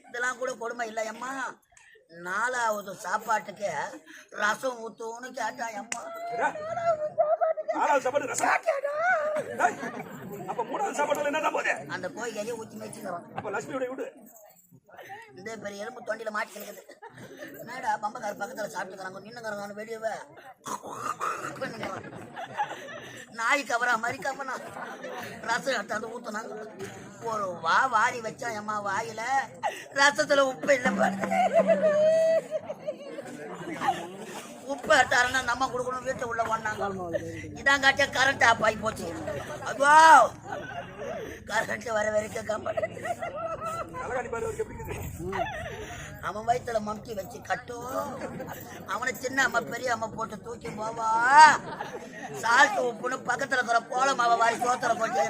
இதெல்லாம் கூட கொடுமை இல்லை அம்மா. 4வது சாப்பாட்டுக்கு ரசம் ஊத்துன்னு கேட்டா அம்மா. அந்த கோய் கையை ஊற்றி மேய்ச்சிக்கிறோம். இந்த பெரிய எலும்பு தொண்டில மாட்டி இருக்குது. என்னடா பம்பக்கார பக்கத்துல சாப்பிட்டுக்கிறாங்க, நின்னுக்கிறாங்க வெளியவே. நாய் கவரா மாதிரி கவனா ரசம் எடுத்தாந்து ஊத்துனாங்க. ஒரு வாரி வச்சா அம்மா வாயில ரசத்துல உப்பு இல்லை. உப்பு எடுத்தாருன்னா நம்ம கொடுக்கணும், வீட்டை உள்ள ஒண்ணாங்க. இதான் காட்டிய கரண்ட் ஆஃப் ஆகி போச்சு. அதுவா கரண்ட் வர வரைக்கும் கம்பெனி அவன் வயிற்றுல மம்டி வச்சு கட்டும். அவனை சின்ன அம்மா பெரிய அம்மா போட்டு தூக்கி போவா. சால்ட் உப்புன்னு பக்கத்துல இருக்கிற கோலம் அவ வாரி சோத்திர போட்டு